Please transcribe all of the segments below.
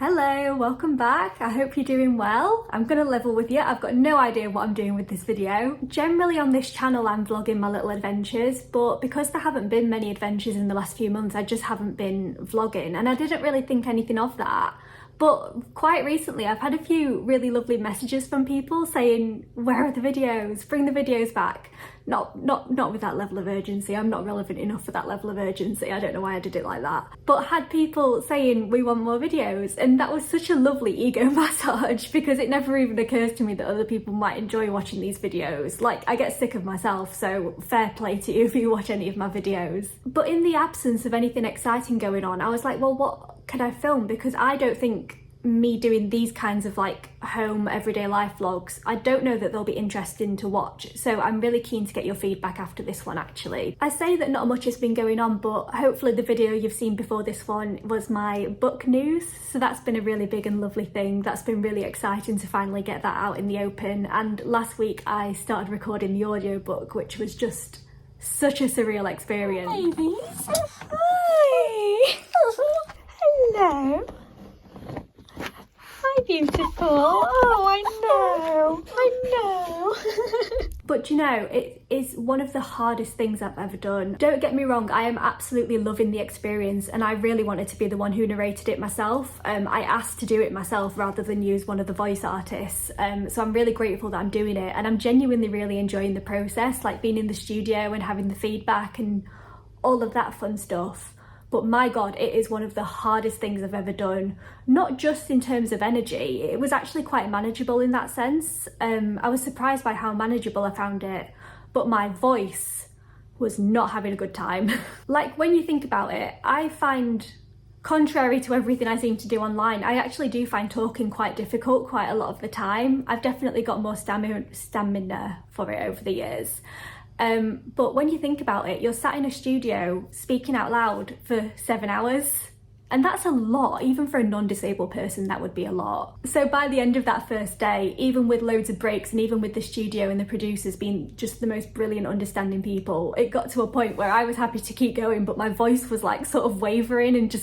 Hello, welcome back. I hope you're doing well. I'm gonna level with you. I've got no idea what I'm doing with this video. Generally on this channel I'm vlogging my little adventures, but because there haven't been many adventures in the last few months, I just haven't been vlogging and I didn't really think anything of that. But quite recently I've had a few really lovely messages from people saying, where are the videos? Bring the videos back. Not with that level of urgency. I'm not relevant enough for that level of urgency. I don't know why I did it like that. But had people saying we want more videos, and that was such a lovely ego massage because it never even occurs to me that other people might enjoy watching these videos. Like, I get sick of myself, so fair play to you if you watch any of my videos. But in the absence of anything exciting going on, I was like, well, what can I film? Because I don't think me doing these kinds of like home everyday life vlogs, I don't know that they'll be interesting to watch, so I'm really keen to get your feedback after this one. Actually, I say that not much has been going on, but hopefully the video you've seen before this one was my book news, so that's been a really big and lovely thing. That's been really exciting to finally get that out in the open. And last week I started recording the audiobook, which was just such a surreal experience. Hi babies. Hi. Hello. Hi, beautiful. Oh, I know. But you know, it is one of the hardest things I've ever done. Don't get me wrong, I am absolutely loving the experience and I really wanted to be the one who narrated it myself. I asked to do it myself rather than use one of the voice artists. So I'm really grateful that I'm doing it, and I'm genuinely really enjoying the process, like being in the studio and having the feedback and all of that fun stuff. But my God, it is one of the hardest things I've ever done. Not just in terms of energy, it was actually quite manageable in that sense. I was surprised by how manageable I found it, but my voice was not having a good time. Like, when you think about it, I find, contrary to everything I seem to do online, I actually do find talking quite difficult quite a lot of the time. I've definitely got more stamina for it over the years. But when you think about it, you're sat in a studio speaking out loud for 7 hours, and that's a lot. Even for a non-disabled person, that would be a lot. So by the end of that first day, even with loads of breaks and even with the studio and the producers being just the most brilliant, understanding people, it got to a point where I was happy to keep going, but my voice was like sort of wavering and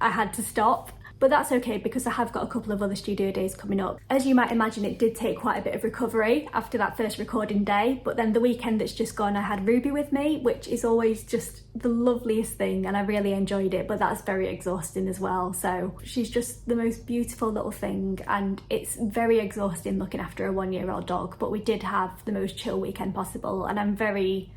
I had to stop. But that's okay because I have got a couple of other studio days coming up. As you might imagine, it did take quite a bit of recovery after that first recording day, but then the weekend that's just gone I had Ruby with me, which is always just the loveliest thing, and I really enjoyed it, but that's very exhausting as well. So she's just the most beautiful little thing, and it's very exhausting looking after a 1-year-old dog, but we did have the most chill weekend possible, and I'm very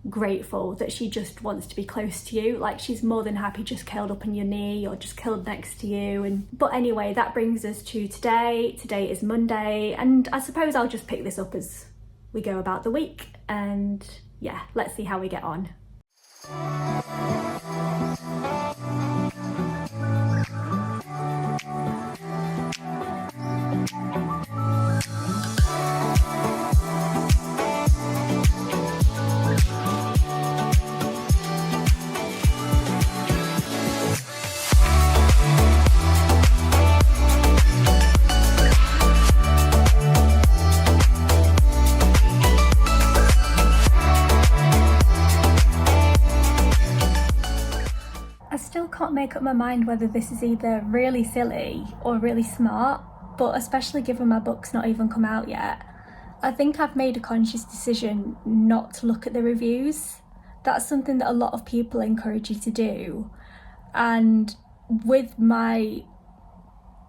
grateful that she just wants to be close to you. Like, she's more than happy just curled up on your knee or just curled next to you. But anyway, that brings us to today. Today is Monday, and I suppose I'll just pick this up as we go about the week, and yeah, let's see how we get on. Can't make up my mind whether this is either really silly or really smart, but especially given my book's not even come out yet, I think I've made a conscious decision not to look at the reviews. That's something that a lot of people encourage you to do, and with my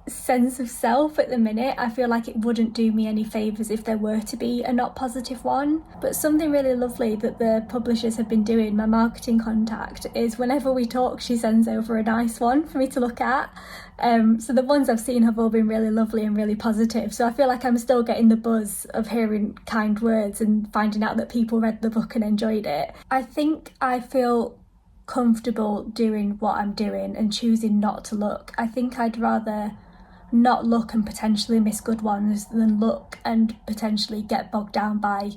sense of self at the minute, I feel like it wouldn't do me any favours if there were to be a not positive one. But something really lovely that the publishers have been doing, my marketing contact, is whenever we talk she sends over a nice one for me to look at. So the ones I've seen have all been really lovely and really positive, so I feel like I'm still getting the buzz of hearing kind words and finding out that people read the book and enjoyed it. I think I feel comfortable doing what I'm doing and choosing not to look. I think I'd rather not look and potentially miss good ones than look and potentially get bogged down by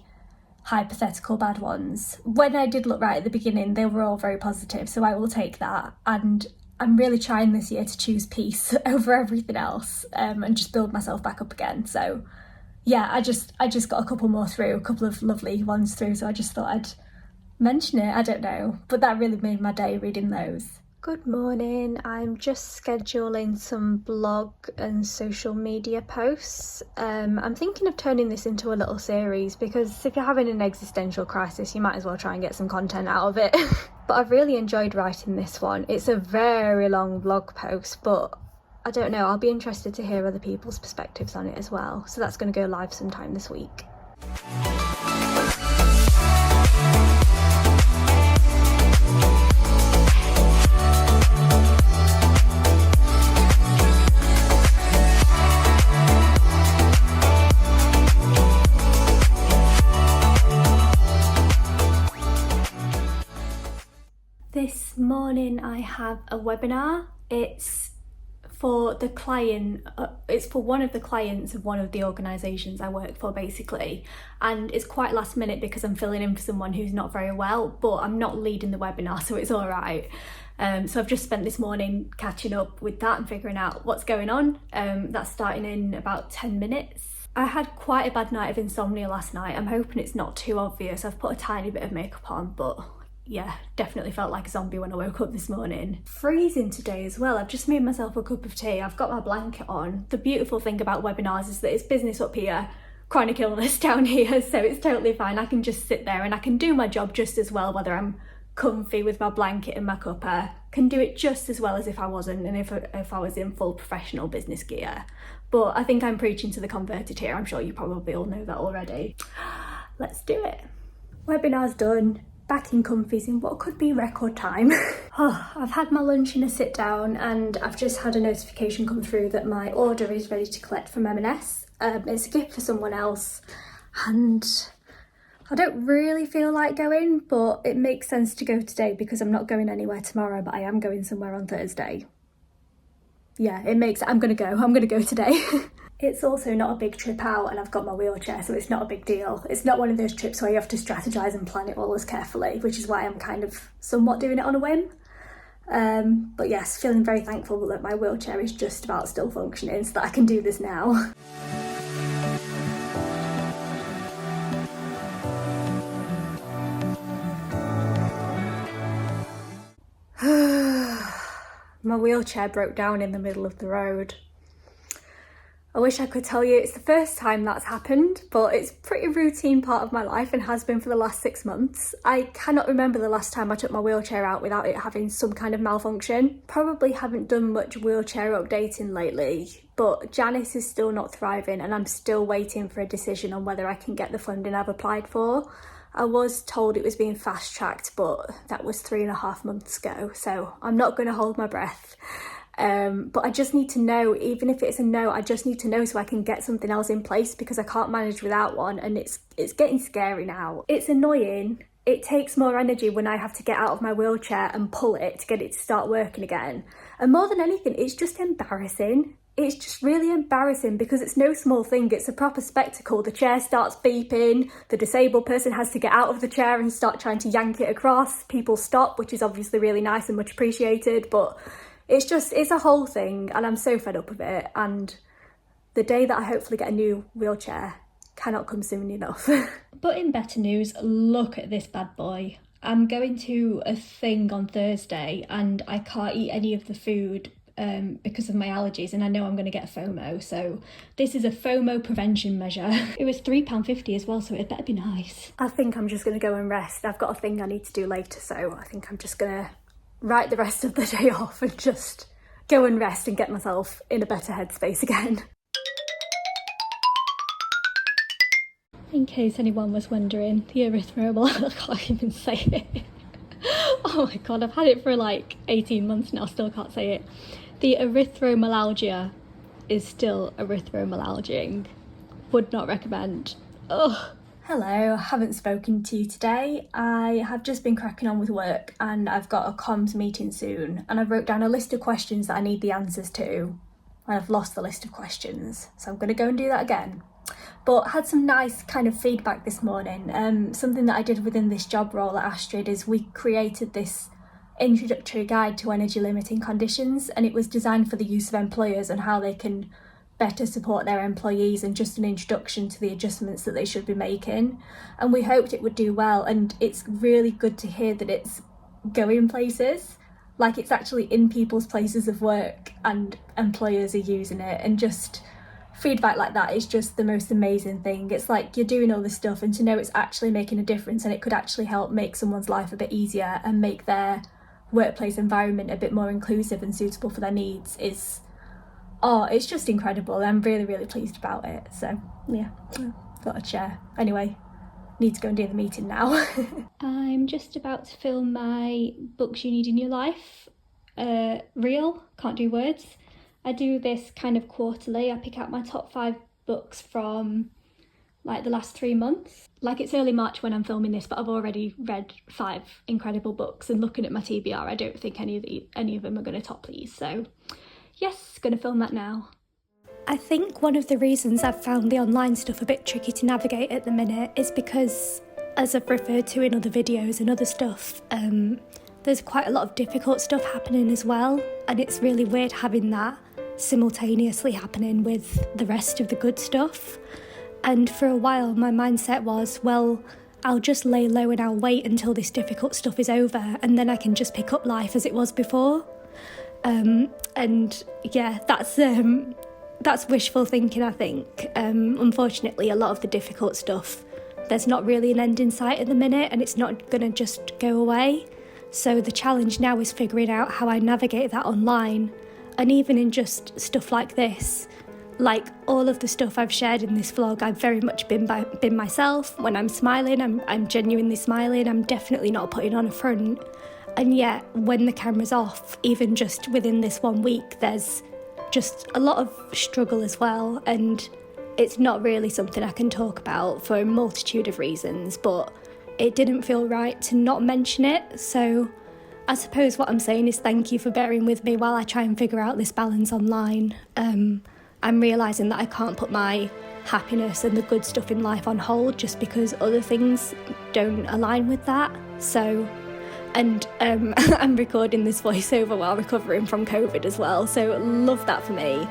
hypothetical bad ones. When I did look right at the beginning, they were all very positive, so I will take that, and I'm really trying this year to choose peace over everything else, and just build myself back up again. So yeah, I just got a couple more through, a couple of lovely ones through, so I just thought I'd mention it. I don't know, but that really made my day reading those. Good morning. I'm just scheduling some blog and social media posts. I'm thinking of turning this into a little series because if you're having an existential crisis, you might as well try and get some content out of it. But I've really enjoyed writing this one. It's a very long blog post, but I don't know, I'll be interested to hear other people's perspectives on it as well. So that's going to go live sometime this week. This morning I have a webinar. It's for the client, it's for one of the clients of one of the organisations I work for basically, and it's quite last minute because I'm filling in for someone who's not very well, but I'm not leading the webinar, so it's all right. So I've just spent this morning catching up with that and figuring out what's going on. That's starting in about 10 minutes. I had quite a bad night of insomnia last night. I'm hoping it's not too obvious. I've put a tiny bit of makeup on, but yeah, definitely felt like a zombie when I woke up this morning. Freezing today as well. I've just made myself a cup of tea. I've got my blanket on. The beautiful thing about webinars is that it's business up here, chronic illness down here, so it's totally fine. I can just sit there and I can do my job just as well, whether I'm comfy with my blanket and my cuppa. Can do it just as well as if I wasn't, and if I was in full professional business gear. But I think I'm preaching to the converted here. I'm sure you probably all know that already. Let's do it. Webinar's done. Back in comfies in what could be record time. I've had my lunch in a sit down and I've just had a notification come through that my order is ready to collect from M&S. It's a gift for someone else and I don't really feel like going, but it makes sense to go today because I'm not going anywhere tomorrow, but I am going somewhere on Thursday. Yeah, I'm gonna go today. It's also not a big trip out and I've got my wheelchair, so it's not a big deal. It's not one of those trips where you have to strategise and plan it all as carefully, which is why I'm kind of somewhat doing it on a whim. But yes, feeling very thankful that my wheelchair is just about still functioning so that I can do this now. My wheelchair broke down in the middle of the road. I wish I could tell you it's the first time that's happened, but it's a pretty routine part of my life and has been for the last 6 months. I cannot remember the last time I took my wheelchair out without it having some kind of malfunction. Probably haven't done much wheelchair updating lately, but Janice is still not thriving and I'm still waiting for a decision on whether I can get the funding I've applied for. I was told it was being fast-tracked, but that was 3.5 months ago, so I'm not going to hold my breath. But I just need to know, even if it's a no, I just need to know so I can get something else in place because I can't manage without one and it's getting scary now. It's annoying. It takes more energy when I have to get out of my wheelchair and pull it to get it to start working again. And more than anything, it's just embarrassing. It's just really embarrassing because it's no small thing. It's a proper spectacle. The chair starts beeping. The disabled person has to get out of the chair and start trying to yank it across. People stop, which is obviously really nice and much appreciated, but it's a whole thing and I'm so fed up with it, and the day that I hopefully get a new wheelchair cannot come soon enough. But in better news, look at this bad boy. I'm going to a thing on Thursday and I can't eat any of the food because of my allergies, and I know I'm going to get FOMO, so this is a FOMO prevention measure. It was £3.50 as well, so it better be nice. I think I'm just going to go and rest. I've got a thing I need to do later, so I think I'm just going to write the rest of the day off and just go and rest and get myself in a better headspace again. In case anyone was wondering, the erythromal, I can't even say it. Oh my god, I've had it for like 18 months now, still can't say it. The erythromelalgia is still erythromelalging. Would not recommend. Ugh. Hello, I haven't spoken to you today. I have just been cracking on with work and I've got a comms meeting soon, and I wrote down a list of questions that I need the answers to, and I've lost the list of questions, so I'm going to go and do that again. But I had some nice kind of feedback this morning. Something that I did within this job role at Astrid is we created this introductory guide to energy limiting conditions, and it was designed for the use of employers and how they can better support their employees, and just an introduction to the adjustments that they should be making. And we hoped it would do well, and it's really good to hear that it's going places. like it's actually in people's places of work and employers are using it, and just feedback like that is just the most amazing thing. It's like you're doing all this stuff and to know it's actually making a difference and it could actually help make someone's life a bit easier and make their workplace environment a bit more inclusive and suitable for their needs is, oh, it's just incredible. I'm really, really pleased about it. So yeah, thought I'd share. Anyway, need to go and do the meeting now. I'm just about to film my books you need in your life reel, can't do words. I do this kind of quarterly. I pick out my top 5 books from like the last 3 months. Like it's early March when I'm filming this, but I've already read 5 incredible books, and looking at my TBR, I don't think any of them are going to top these. So yes, going to film that now. I think one of the reasons I've found the online stuff a bit tricky to navigate at the minute is because, as I've referred to in other videos and other stuff, there's quite a lot of difficult stuff happening as well, and it's really weird having that simultaneously happening with the rest of the good stuff. And for a while my mindset was, well, I'll just lay low and I'll wait until this difficult stuff is over and then I can just pick up life as it was before. And yeah, that's wishful thinking, I think. Unfortunately, a lot of the difficult stuff, there's not really an end in sight at the minute, and it's not going to just go away. So the challenge now is figuring out how I navigate that online. And even in just stuff like this, like all of the stuff I've shared in this vlog, I've very much been myself. When I'm smiling, I'm genuinely smiling. I'm definitely not putting on a front. And yet, when the camera's off, even just within this 1 week, there's just a lot of struggle as well. And it's not really something I can talk about for a multitude of reasons, but it didn't feel right to not mention it. So I suppose what I'm saying is thank you for bearing with me while I try and figure out this balance online. I'm realising that I can't put my happiness and the good stuff in life on hold just because other things don't align with that. So, and I'm recording this voiceover while recovering from COVID as well, so love that for me.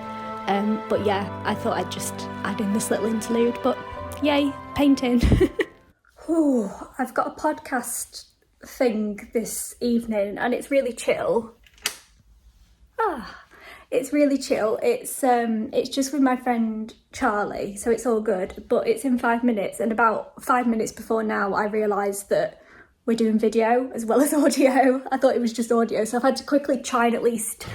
But yeah, I thought I'd just add in this little interlude, but yay, painting. Ooh, I've got a podcast thing this evening and it's really chill. It's really chill. It's just with my friend Charlie, so it's all good, but it's in 5 minutes, and about 5 minutes before now I realised that we're doing video as well as audio. I thought it was just audio, so I've had to quickly try and at least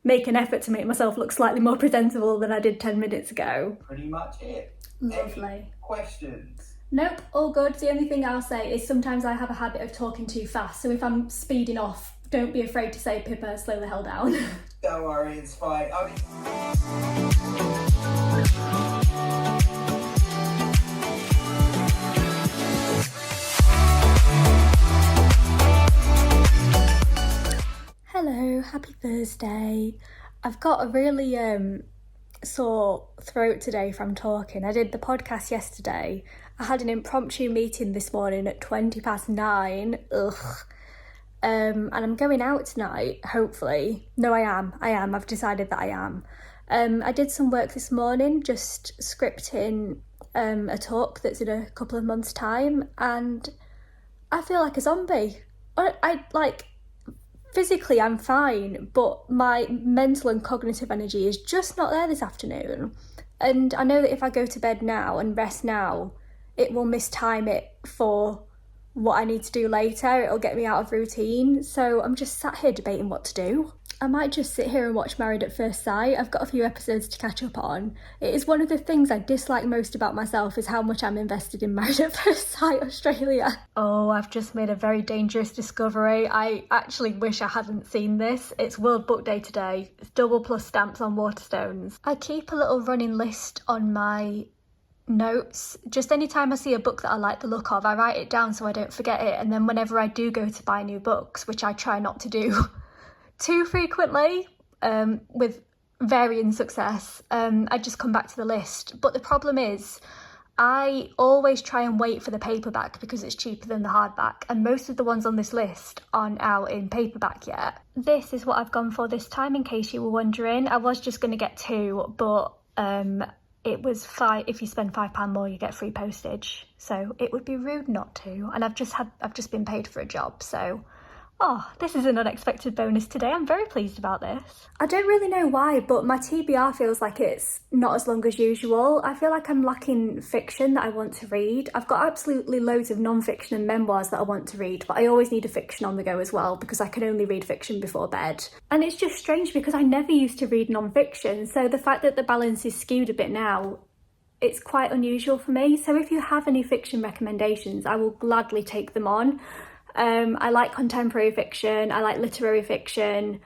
make an effort to make myself look slightly more presentable than I did 10 minutes ago. Pretty much it. Lovely. Any questions? Nope, all good. The only thing I'll say is sometimes I have a habit of talking too fast, so if I'm speeding off, don't be afraid to say, Pippa, slow the hell down. Don't worry, it's fine. Hello, happy Thursday. I've got a really sore throat today from talking. I did the podcast yesterday. I had an impromptu meeting this morning at 9:20. And I'm going out tonight, hopefully. No, I am. I've decided that I am. I did some work this morning, just scripting a talk that's in a couple of months' time, and I feel like a zombie. Physically I'm fine, but my mental and cognitive energy is just not there this afternoon. And I know that if I go to bed now and rest now, it will mistime it for what I need to do later. It'll get me out of routine. So I'm just sat here debating what to do. I might just sit here and watch Married at First Sight. I've got a few episodes to catch up on. It is one of the things I dislike most about myself is how much I'm invested in Married at First Sight Australia. Oh, I've just made a very dangerous discovery. I actually wish I hadn't seen this. It's World Book Day today. It's double plus stamps on Waterstones. I keep a little running list on my notes. Just anytime I see a book that I like the look of, I write it down so I don't forget it. And then whenever I do go to buy new books, which I try not to do too frequently, with varying success, I just come back to the list. But the problem is I always try and wait for the paperback because it's cheaper than the hardback, and most of the ones on this list aren't out in paperback yet. This is what I've gone for this time, in case you were wondering. I was just going to get 2, but it was if you spend £5 more you get free postage, so it would be rude not to. And I've just been paid for a job, so Oh, this is an unexpected bonus today. I'm very pleased about this. I don't really know why, but my TBR feels like it's not as long as usual. I feel like I'm lacking fiction that I want to read. I've got absolutely loads of non-fiction and memoirs that I want to read, but I always need a fiction on the go as well because I can only read fiction before bed. And it's just strange because I never used to read non-fiction, so the fact that the balance is skewed a bit now, it's quite unusual for me. So if you have any fiction recommendations, I will gladly take them on. I like contemporary fiction, I like literary fiction,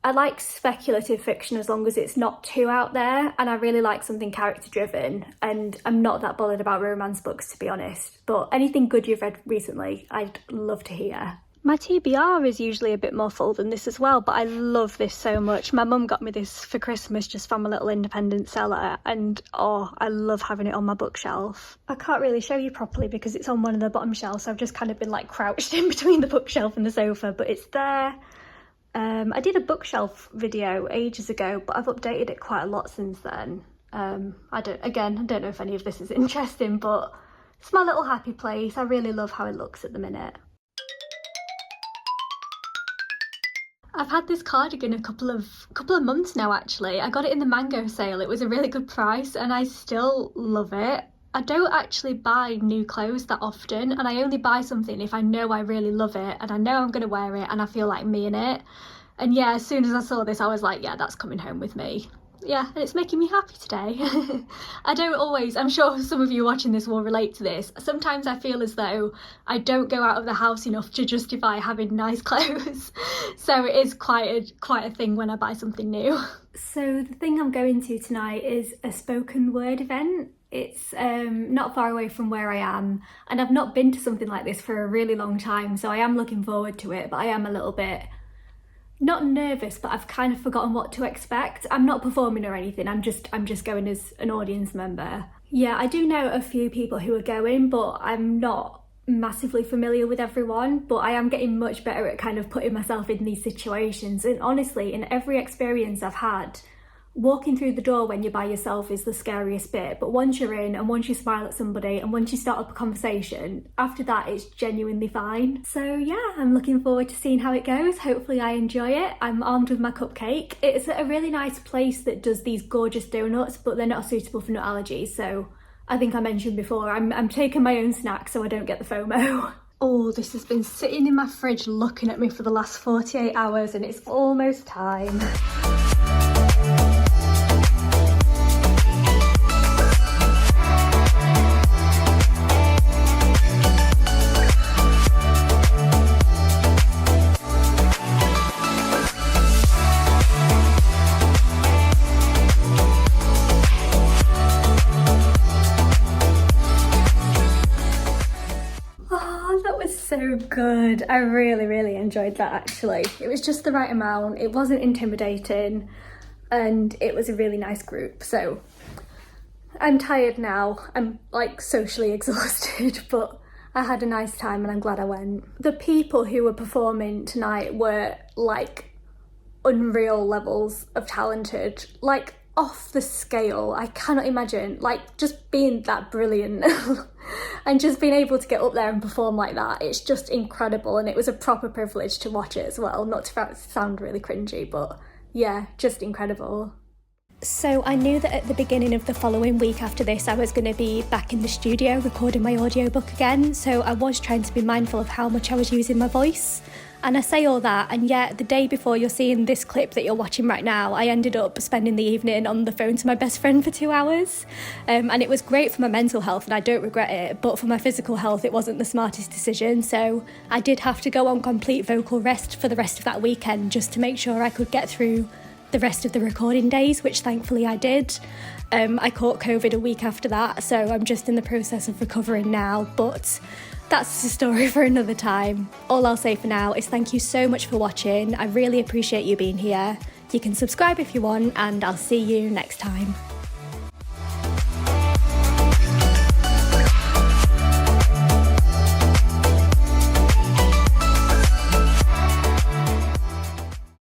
I like speculative fiction as long as it's not too out there, and I really like something character driven, and I'm not that bothered about romance books, to be honest, but anything good you've read recently, I'd love to hear. My TBR is usually a bit more full than this as well, but I love this so much. My mum got me this for Christmas just from a little independent seller, and oh, I love having it on my bookshelf. I can't really show you properly because it's on one of the bottom shelves, so I've just kind of been like crouched in between the bookshelf and the sofa, but it's there. I did a bookshelf video ages ago, but I've updated it quite a lot since then. I don't know if any of this is interesting, but it's my little happy place. I really love how it looks at the minute. I've had this cardigan a couple of months now actually. I got it in the mango sale. It was a really good price and I still love it. I don't actually buy new clothes that often, and I only buy something if I know I really love it and I know I'm going to wear it and I feel like me in it. And yeah, as soon as I saw this I was like, yeah, that's coming home with me. Yeah, and it's making me happy today. I don't always, I'm sure some of you watching this will relate to this. Sometimes I feel as though I don't go out of the house enough to justify having nice clothes. So it is quite a thing when I buy something new. So the thing I'm going to tonight is a spoken word event. It's not far away from where I am, and I've not been to something like this for a really long time, so I am looking forward to it, but I am a little bit not nervous, but I've kind of forgotten what to expect. I'm not performing or anything, I'm just going as an audience member. Yeah, I do know a few people who are going, but I'm not massively familiar with everyone, but I am getting much better at kind of putting myself in these situations. And honestly, in every experience I've had, walking through the door when you're by yourself is the scariest bit, but once you're in and once you smile at somebody and once you start up a conversation, after that it's genuinely fine. So yeah, I'm looking forward to seeing how it goes. Hopefully I enjoy it. I'm armed with my cupcake. It's a really nice place that does these gorgeous donuts, but they're not suitable for nut allergies, so I think I mentioned before, I'm taking my own snack so I don't get the FOMO. Oh, this has been sitting in my fridge looking at me for the last 48 hours and it's almost time. So good. I really enjoyed that actually. It was just the right amount, it wasn't intimidating, and it was a really nice group. So I'm tired now, I'm like socially exhausted, but I had a nice time and I'm glad I went. The people who were performing tonight were like unreal levels of talented, like off the scale. I cannot imagine like just being that brilliant and just being able to get up there and perform like that. It's just incredible, and it was a proper privilege to watch it as well. Not to sound really cringy, but yeah, just incredible. So I knew that at the beginning of the following week after this I was going to be back in the studio recording my audiobook again, so I was trying to be mindful of how much I was using my voice. And I say all that, and yet the day before you're seeing this clip that you're watching right now, I ended up spending the evening on the phone to my best friend for 2 hours. And it was great for my mental health and I don't regret it, but for my physical health it wasn't the smartest decision, so I did have to go on complete vocal rest for the rest of that weekend just to make sure I could get through the rest of the recording days, which thankfully I did. I caught COVID a week after that, so I'm just in the process of recovering now, but that's a story for another time. All I'll say for now is thank you so much for watching. I really appreciate you being here. You can subscribe if you want, and I'll see you next time.